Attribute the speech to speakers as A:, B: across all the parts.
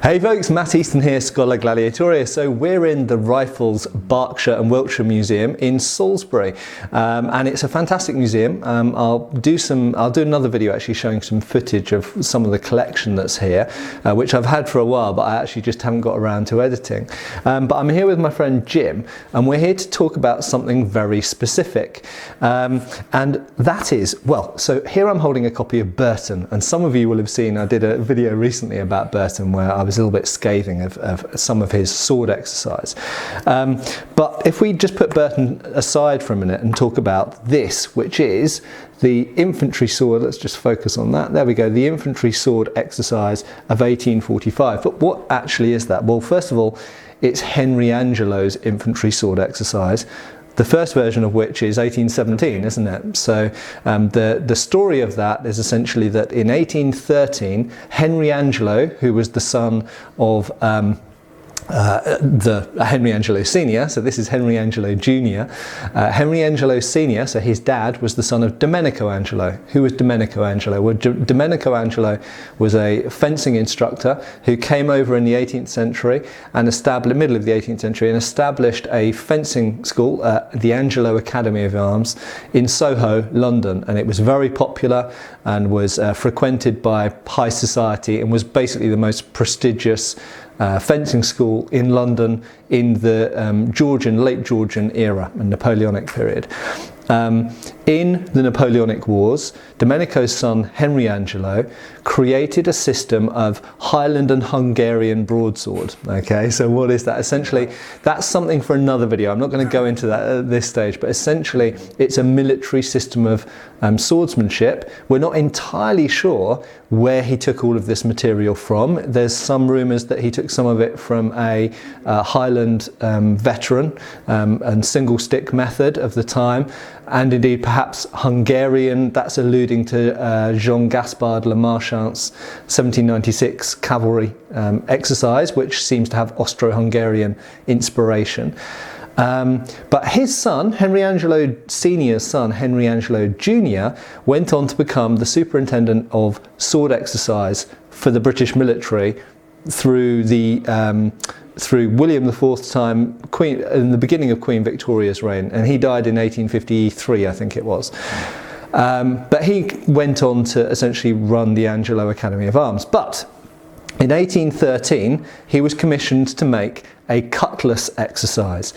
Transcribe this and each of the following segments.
A: Hey folks, Matt Easton here, Schola Gladiatoria. So we're in the Rifles, Berkshire and Wiltshire Museum in Salisbury, and it's a fantastic museum. I'll do another video actually showing some footage of some of the collection that's here, which I've had for a while, but I actually just haven't got around to editing. But I'm here with my friend Jim, and we're here to talk about something very specific, and that is, well, so here I'm holding a copy of Burton, and some of you will have seen I did a video recently about Burton where I was a little bit scathing of some of his sword exercise. But if we just put Burton aside for a minute and talk about this, which is the infantry sword, let's just focus on that. There we go, the infantry sword exercise of 1845. But what actually is that? Well, first of all, it's Henry Angelo's infantry sword exercise, the first version of which is 1817, isn't it? So the story of that is essentially that in 1813, Henry Angelo, who was the son of Henry Angelo Senior, so this is Henry Angelo Junior. Henry Angelo Senior, so his dad, was the son of Domenico Angelo. Who was Domenico Angelo? Well, Domenico Angelo was a fencing instructor who came over in the 18th century and middle of the 18th century, and established a fencing school, the Angelo Academy of Arms, in Soho, London, and it was very popular and was frequented by high society and was basically the most prestigious fencing school in London in the late Georgian era and Napoleonic period. In the Napoleonic Wars, Domenico's son Henry Angelo created a system of Highland and Hungarian broadsword. Okay, so what is that? Essentially, that's something for another video. I'm not going to go into that at this stage, but essentially it's a military system of swordsmanship. We're not entirely sure where he took all of this material from. There's some rumours that he took some of it from a Highland veteran and single stick method of the time, and indeed perhaps Hungarian. That's alluding to Jean-Gaspard Le Marchant's 1796 cavalry exercise, which seems to have Austro-Hungarian inspiration. But his son, Henry Angelo Senior's son, Henry Angelo Junior, went on to become the superintendent of sword exercise for the British military through William IV's time, in the beginning of Queen Victoria's reign, and he died in 1853, I think it was. But he went on to essentially run the Angelo Academy of Arms. But in 1813, he was commissioned to make a cutlass exercise.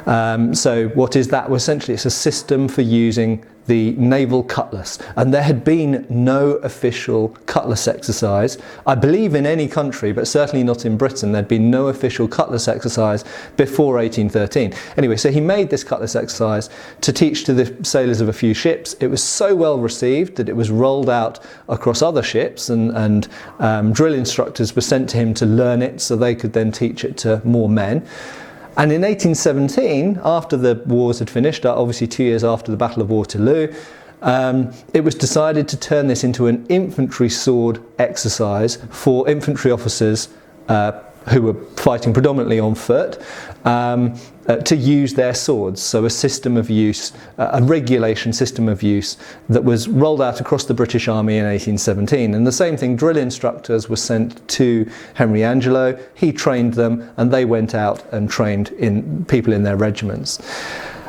A: So what is that? Well, essentially it's a system for using the naval cutlass, and there had been no official cutlass exercise, I believe, in any country, but certainly not in Britain. There'd been no official cutlass exercise before 1813. Anyway, so he made this cutlass exercise to teach to the sailors of a few ships. It was so well received that it was rolled out across other ships, and drill instructors were sent to him to learn it so they could then teach it to more men. And in 1817, after the wars had finished, obviously 2 years after the Battle of Waterloo, it was decided to turn this into an infantry sword exercise for infantry officers who were fighting predominantly on foot, to use their swords. So a system of use, a regulation system of use that was rolled out across the British Army in 1817. And the same thing, drill instructors were sent to Henry Angelo. He trained them, and they went out and trained people in their regiments.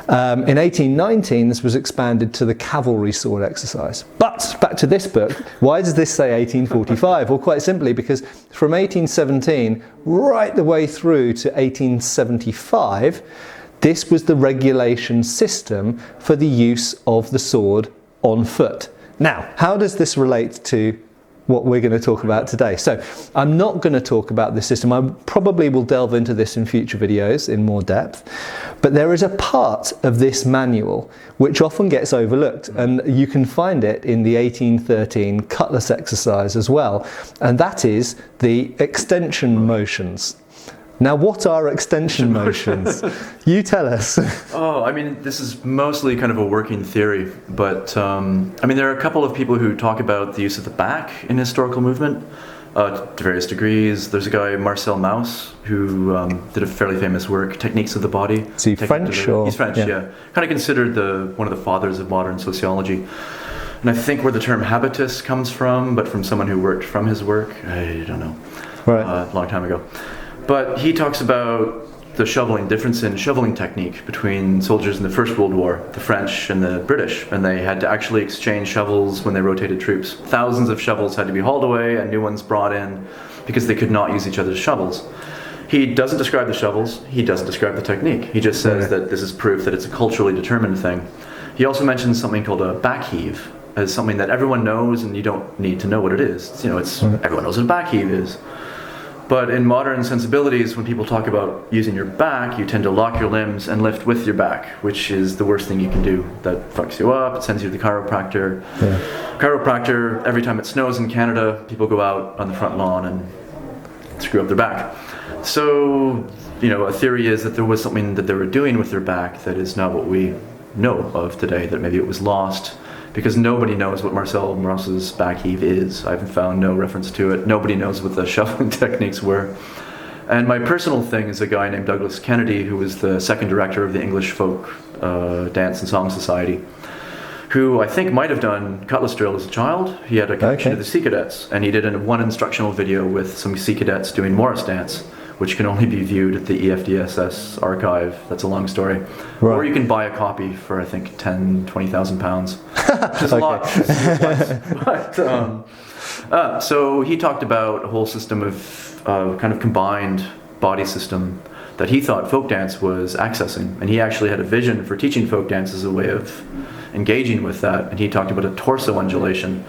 A: In 1819, this was expanded to the cavalry sword exercise. But back to this book, why does this say 1845? Well, quite simply because from 1817 right the way through to 1875, this was the regulation system for the use of the sword on foot. Now, how does this relate to what we're going to talk about today? So I'm not going to talk about this system. I probably will delve into this in future videos in more depth, but there is a part of this manual which often gets overlooked, and you can find it in the 1813 cutlass exercise as well, and that is the extension motions. Now, what are extension motions? You tell us.
B: Oh, I mean, this is mostly kind of a working theory, but I mean, there are a couple of people who talk about the use of the back in historical movement to various degrees. There's a guy, Marcel Mauss, who did a fairly famous work, Techniques of the Body.
A: Is he French?
B: He's French, yeah. Kind of considered one of the fathers of modern sociology. And I think where the term habitus comes from, but from someone who worked from his work, I don't know. a long time ago. But he talks about the difference in shoveling technique between soldiers in the First World War, the French and the British, and they had to actually exchange shovels when they rotated troops. Thousands of shovels had to be hauled away and new ones brought in because they could not use each other's shovels. He doesn't describe the shovels, he doesn't describe the technique. He just says that this is proof that it's a culturally determined thing. He also mentions something called a back heave as something that everyone knows and you don't need to know what it is. Everyone knows what a back heave is. But in modern sensibilities, when people talk about using your back, you tend to lock your limbs and lift with your back, which is the worst thing you can do. That fucks you up, it sends you to the chiropractor. Chiropractor, every time it snows in Canada, people go out on the front lawn and screw up their back. So, a theory is that there was something that they were doing with their back that is not what we know of today, that maybe it was lost. Because nobody knows what Marcel Maus's back heave is. I've found no reference to it. Nobody knows what the shoveling techniques were. And my personal thing is a guy named Douglas Kennedy, who was the second director of the English Folk Dance and Song Society, who I think might have done cutlass drill as a child. He had a connection to the Sea Cadets, and he did one instructional video with some Sea Cadets doing Morris dance, which can only be viewed at the EFDSS archive. That's a long story. Right. Or you can buy a copy for, I think, 10,000, 20,000 pounds, which is a lot. But, so he talked about a whole system of kind of combined body system that he thought folk dance was accessing. And he actually had a vision for teaching folk dance as a way of engaging with that. And he talked about a torso undulation,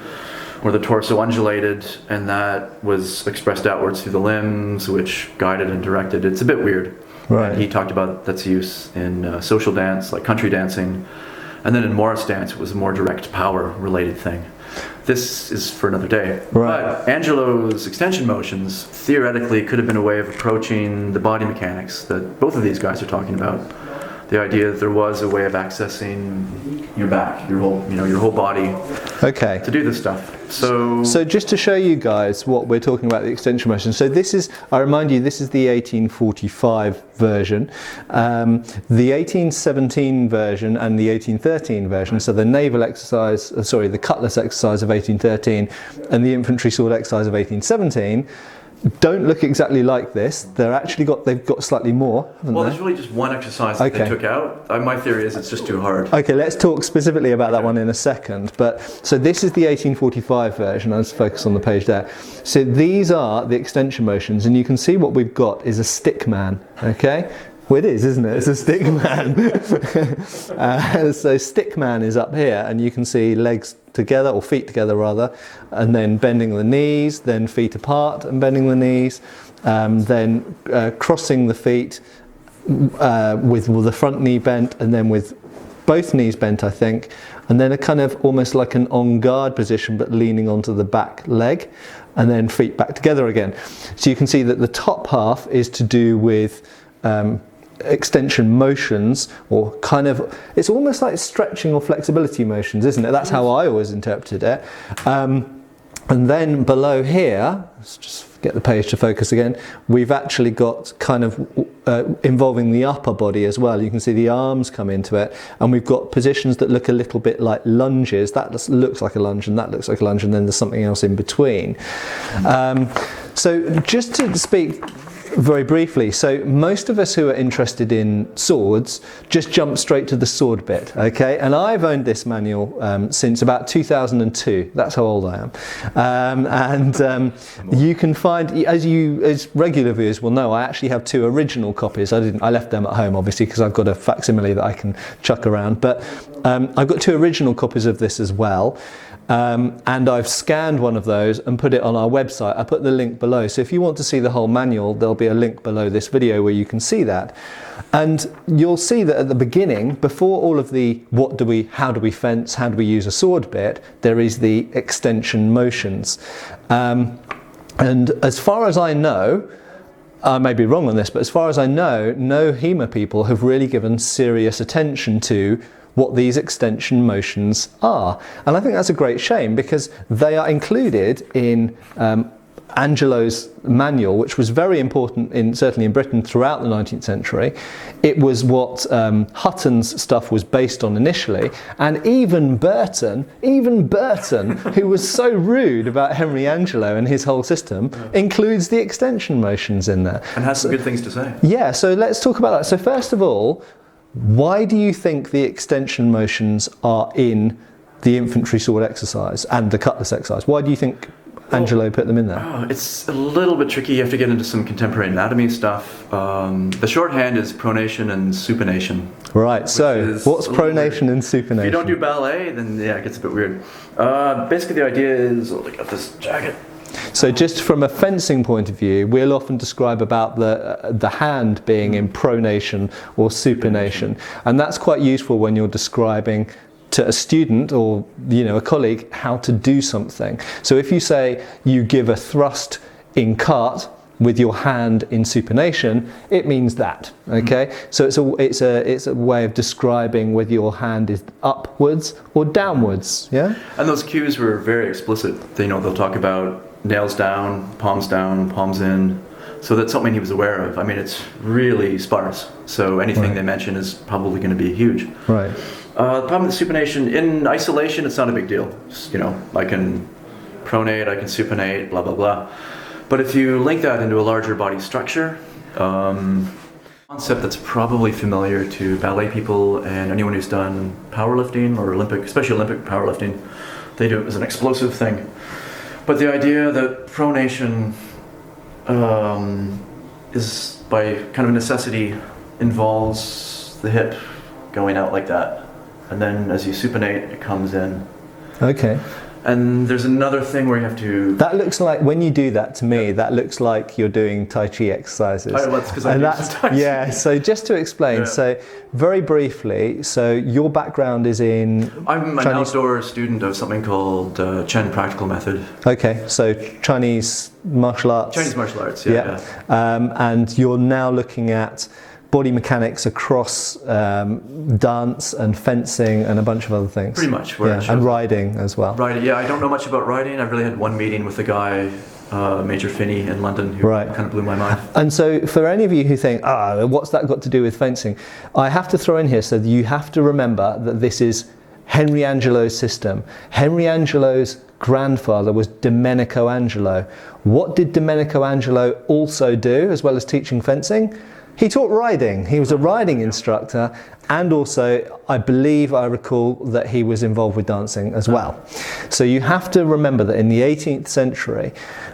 B: where the torso undulated, and that was expressed outwards through the limbs, which guided and directed. It's a bit weird. Right. And he talked about that's use in social dance, like country dancing. And then in Morris dance, it was a more direct power-related thing. This is for another day. Right. But Angelo's extension motions theoretically could have been a way of approaching the body mechanics that both of these guys are talking about. The idea that there was a way of accessing your back, your whole body, to do this stuff. So
A: just to show you guys what we're talking about, the extension motion. So this is, I remind you, this is the 1845 version, the 1817 version, and the 1813 version. So the naval exercise, the cutlass exercise of 1813, and the infantry sword exercise of 1817. Don't look exactly like this. They've got slightly more, haven't they?
B: There's really just one exercise that they took out. My theory is it's just too hard.
A: Okay, let's talk specifically about that one in a second. But so this is the 1845 version. I'll just focus on the page there. So these are the extension motions, and you can see what we've got is a stick man. Okay. Well, it is, isn't it? It's a stick man. So stick man is up here, and you can see legs together, or feet together rather, and then bending the knees, then feet apart and bending the knees, then crossing the feet with the front knee bent, and then with both knees bent, I think, and then a kind of almost like an on guard position but leaning onto the back leg, and then feet back together again. So you can see that the top half is to do with extension motions, or kind of, it's almost like stretching or flexibility motions, isn't it? That's how I always interpreted it. And then below here, let's just get the page to focus again, we've actually got kind of involving the upper body as well. You can see the arms come into it, and we've got positions that look a little bit like lunges. That looks like a lunge, and that looks like a lunge, and then there's something else in between. So just to speak very briefly, so most of us who are interested in swords just jump straight to the sword bit, okay? And I've owned this manual since about 2002. That's how old I am. You can find, as regular viewers will know, I actually have two original copies. I left them at home, obviously, because I've got a facsimile that I can chuck around. But I've got two original copies of this as well. And I've scanned one of those and put it on our website. I put the link below. So if you want to see the whole manual, there'll be a link below this video where you can see that. And you'll see that at the beginning, before all of the how do we fence, how do we use a sword bit, there is the extension motions. And as far as I know, I may be wrong on this, but as far as I know, no HEMA people have really given serious attention to what these extension motions are. And I think that's a great shame, because they are included in Angelo's manual, which was very important certainly in Britain throughout the 19th century. It was what Hutton's stuff was based on initially, and even Burton, who was so rude about Henry Angelo and his whole system, includes the extension motions in there.
B: And has some good things to say.
A: Yeah, so let's talk about that. So first of all, why do you think the extension motions are in the infantry sword exercise and the cutlass exercise? Why do you think Angelo put them in there?
B: Oh, it's a little bit tricky. You have to get into some contemporary anatomy stuff. The shorthand is pronation and supination.
A: Right, so what's pronation and supination?
B: If you don't do ballet, then yeah, it gets a bit weird. Basically the idea is, I got this jacket.
A: So just from a fencing point of view, we'll often describe about the hand being in pronation or supination. And that's quite useful when you're describing to a student or a colleague how to do something. So if you say you give a thrust in cart with your hand in supination, it means that. Okay, so it's a way of describing whether your hand is upwards or downwards. Yeah.
B: And those cues were very explicit. They'll talk about nails down, palms in. So that's something he was aware of. I mean, it's really sparse. So anything they mention is probably going to be huge.
A: Right.
B: The problem with supination, in isolation, it's not a big deal. Just, I can pronate, I can supinate, blah, blah, blah. But if you link that into a larger body structure, concept that's probably familiar to ballet people and anyone who's done powerlifting or especially Olympic powerlifting, they do it as an explosive thing. But the idea that pronation is by kind of necessity involves the hip going out like that. And then as you supinate, it comes in.
A: Okay.
B: And there's another thing where you have to...
A: That looks like, when you do that to me, that looks like you're doing Tai Chi exercises.
B: Oh, that's because I do Tai Chi.
A: Yeah, so just to explain, so very briefly, so your background is in...
B: I'm an outdoor student of something called Chen Practical Method.
A: Okay, so Chinese martial arts.
B: Chinese martial arts, yeah.
A: And you're now looking at body mechanics across dance and fencing and a bunch of other things.
B: Pretty much.
A: And riding as well.
B: Riding, yeah. I don't know much about riding. I've really had one meeting with a guy, Major Finney in London, who kind of blew my mind.
A: And so for any of you who think, what's that got to do with fencing? I have to throw in here, so that you have to remember that this is Henry Angelo's system. Henry Angelo's grandfather was Domenico Angelo. What did Domenico Angelo also do, as well as teaching fencing? He taught riding. He was a riding instructor, and also I recall that he was involved with dancing as well. So you have to remember that in the 18th century,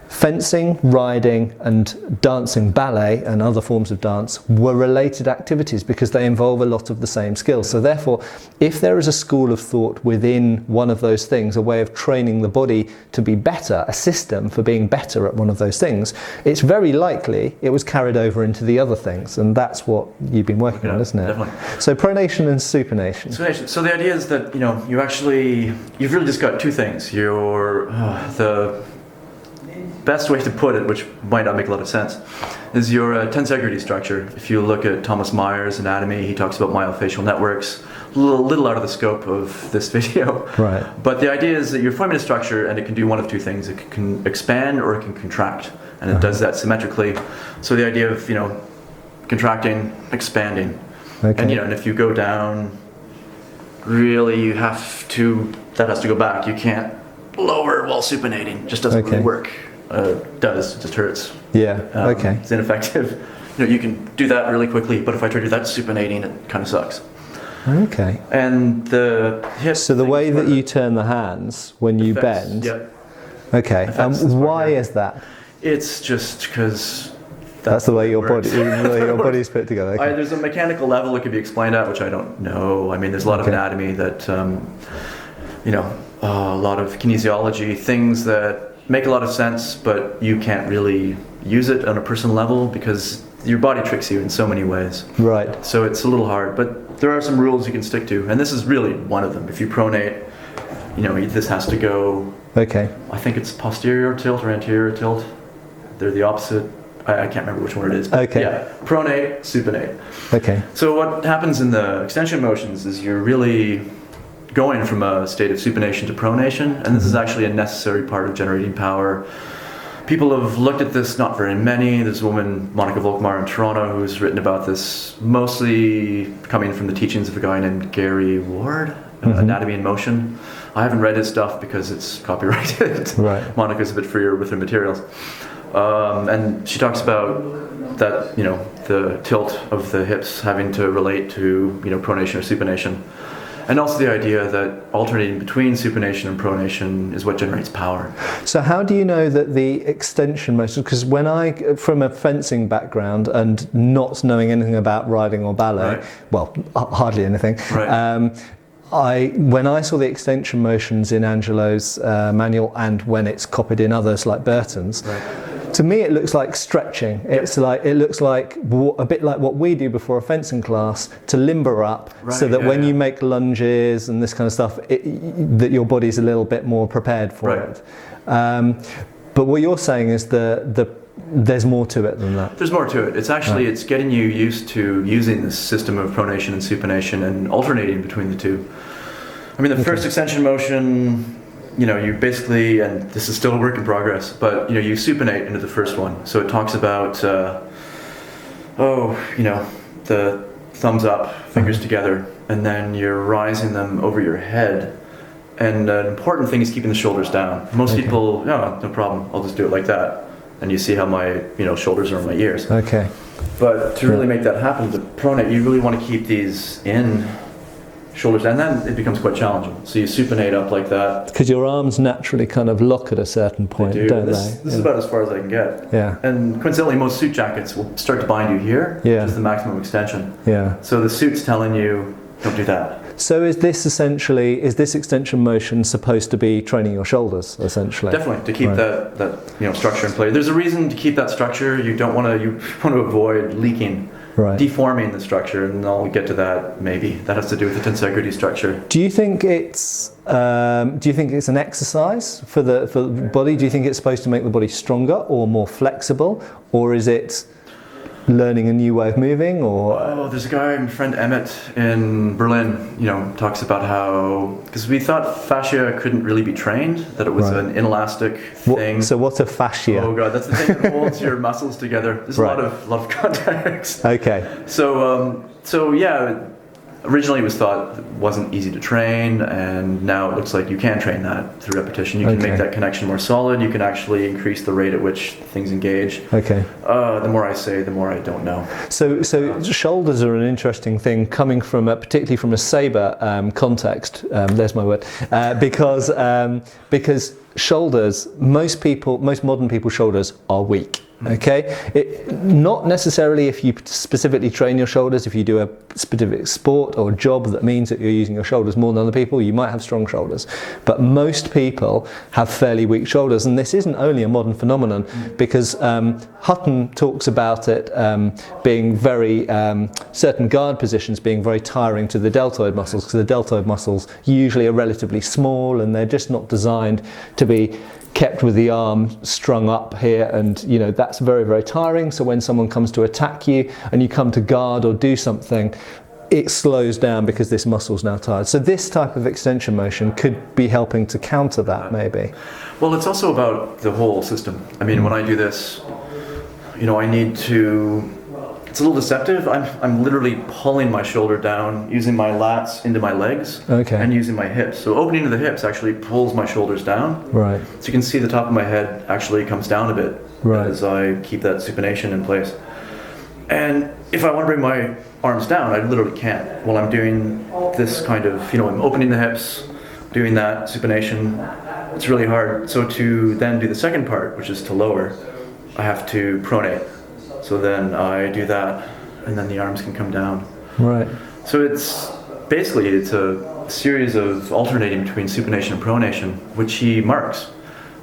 A: fencing, riding and dancing, ballet and other forms of dance were related activities because they involve a lot of the same skills. So therefore, if there is a school of thought within one of those things, a way of training the body to be better, a system for being better at one of those things, it's very likely it was carried over into the other things, and that's what you've been working on, isn't it?
B: Definitely.
A: So pronation and supination.
B: So the idea is that you've really just got two things. The best way to put it, which might not make a lot of sense, is your tensegrity structure. If you look at Thomas Meyer's anatomy, he talks about myofascial networks. A little out of the scope of this video.
A: Right.
B: But the idea is that you're forming a structure and it can do one of two things. It can expand or it can contract, and it does that symmetrically. So the idea of contracting, expanding.
A: Okay.
B: And if you go down, really that has to go back. You can't lower while supinating. It just doesn't really work. It just hurts.
A: Yeah. Okay.
B: It's ineffective. You can do that really quickly, but if I try to do that supinating, it kind of sucks.
A: Okay.
B: And the hip.
A: So the way that you turn the hands when you bend.
B: Yep.
A: Okay. Why is that?
B: It's just because.
A: That's the way your body's put together. Okay.
B: There's a mechanical level it could be explained at, which I don't know. I mean, there's a lot of anatomy that, a lot of kinesiology, things that make a lot of sense, but you can't really use it on a personal level because your body tricks you in so many ways.
A: Right.
B: So it's a little hard, but there are some rules you can stick to, and this is really one of them. If you pronate, this has to go.
A: Okay.
B: I think it's posterior tilt or anterior tilt. They're the opposite. I can't remember which one it is.
A: Okay.
B: Yeah, pronate, supinate.
A: Okay.
B: So what happens in the extension motions is you're really going from a state of supination to pronation, and this is actually a necessary part of generating power People have looked at this, not very many. There's a woman, Monica Volkmar in Toronto, who's written about this, mostly coming from the teachings of a guy named Gary Ward, Anatomy in Motion. I haven't read his stuff because it's copyrighted.
A: Right.
B: Monica's a bit freer with her materials. And she talks about that, the tilt of the hips having to relate to, pronation or supination. And also the idea that alternating between supination and pronation is what generates power.
A: So how do you know that the extension motion, because when from a fencing background and not knowing anything about riding or ballet, well, hardly anything, when I saw the extension motions in Angelo's manual and when it's copied in others like Burton's, to me it looks like stretching. It looks like a bit like what we do before a fencing class to limber up, so that when you make lunges and this kind of stuff, that your body's a little bit more prepared for it. But what you're saying is there's more to it than that.
B: There's more to it. It's actually it's getting you used to using this system of pronation and supination and alternating between the two. I mean, the first extension motion, you basically, and this is still a work in progress, but you supinate into the first one. So it talks about, the thumbs up, fingers together, and then you're rising them over your head. And an important thing is keeping the shoulders down. Most people, no problem, I'll just do it like that. And you see how my shoulders are in my ears.
A: Okay.
B: But to really make that happen, to pronate, you really want to keep these in, shoulders, and then it becomes quite challenging. So you supinate up like that.
A: Because your arms naturally kind of lock at a certain point, don't they?
B: This is about as far as I can get.
A: Yeah.
B: And coincidentally, most suit jackets will start to bind you here, which is the maximum extension. Yeah. So the suit's telling you, don't do that.
A: So is this extension motion supposed to be training your shoulders, essentially?
B: Definitely, to keep that structure in place. There's a reason to keep that structure. You want to avoid leaking, deforming the structure, and I'll get to that maybe. That has to do with the tensegrity structure.
A: Do you think it's an exercise for the body? Do you think it's supposed to make the body stronger or more flexible, or is it learning a new way of moving? Or
B: there's a guy, my friend Emmett in Berlin, talks about how, because we thought fascia couldn't really be trained, that it was an inelastic thing.
A: So what's a fascia?
B: Oh god, that's the thing that holds your muscles together. There's a lot of context.
A: Okay.
B: So yeah, originally it was thought it wasn't easy to train, and now it looks like you can train that through repetition. You can make that connection more solid. You can actually increase the rate at which things engage.
A: Okay.
B: The more I say, the more I don't know. So
A: shoulders are an interesting thing, coming from particularly from a saber context. There's my word. Because shoulders, most modern people's shoulders are weak. Okay, not necessarily if you specifically train your shoulders. If you do a specific sport or job that means that you're using your shoulders more than other people, you might have strong shoulders. But most people have fairly weak shoulders, and this isn't only a modern phenomenon, because Hutton talks about it being very certain guard positions being very tiring to the deltoid muscles, because the deltoid muscles usually are relatively small and they're just not designed to be kept with the arm strung up here, and that's very, very tiring. So when someone comes to attack you and you come to guard or do something, it slows down because this muscle's now tired. So this type of extension motion could be helping to counter that, maybe.
B: Well, it's also about the whole system. I mean, when I do this, I need to, it's a little deceptive. I'm literally pulling my shoulder down, using my lats into my legs, and using my hips. So opening to the hips actually pulls my shoulders down. Right. So you can see the top of my head actually comes down a bit as I keep that supination in place. And if I want to bring my arms down, I literally can't. While I'm doing this kind of, I'm opening the hips, doing that supination, it's really hard. So to then do the second part, which is to lower, I have to pronate. So then I do that, and then the arms can come down. Right. So it's a series of alternating between supination and pronation, which he marks.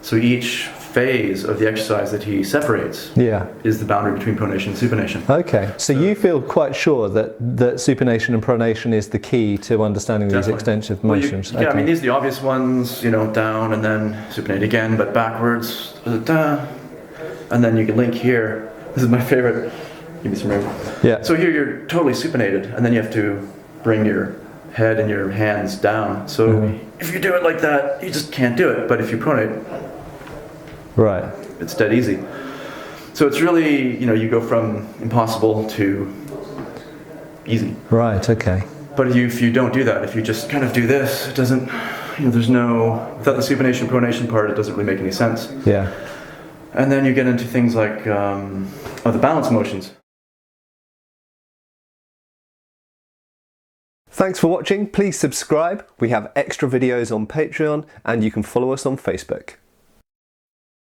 B: So each phase of the exercise that he separates is the boundary between pronation and supination. Okay. So you feel quite sure that supination and pronation is the key to understanding these extensive motions? Yeah, I mean, these are the obvious ones, down and then supinate again, but backwards, and then you can link here. This is my favorite. Give me some room. Yeah. So here you're totally supinated, and then you have to bring your head and your hands down. So if you do it like that, you just can't do it. But if you pronate, it's dead easy. So it's really, you go from impossible to easy.
A: Right, okay.
B: But if you don't do that, if you just kind of do this, it doesn't, there's no, without the supination pronation part, it doesn't really make any sense.
A: Yeah.
B: And then you get into things like the balance motions.
A: Thanks for watching. Please subscribe. We have extra videos on Patreon and you can follow us on Facebook.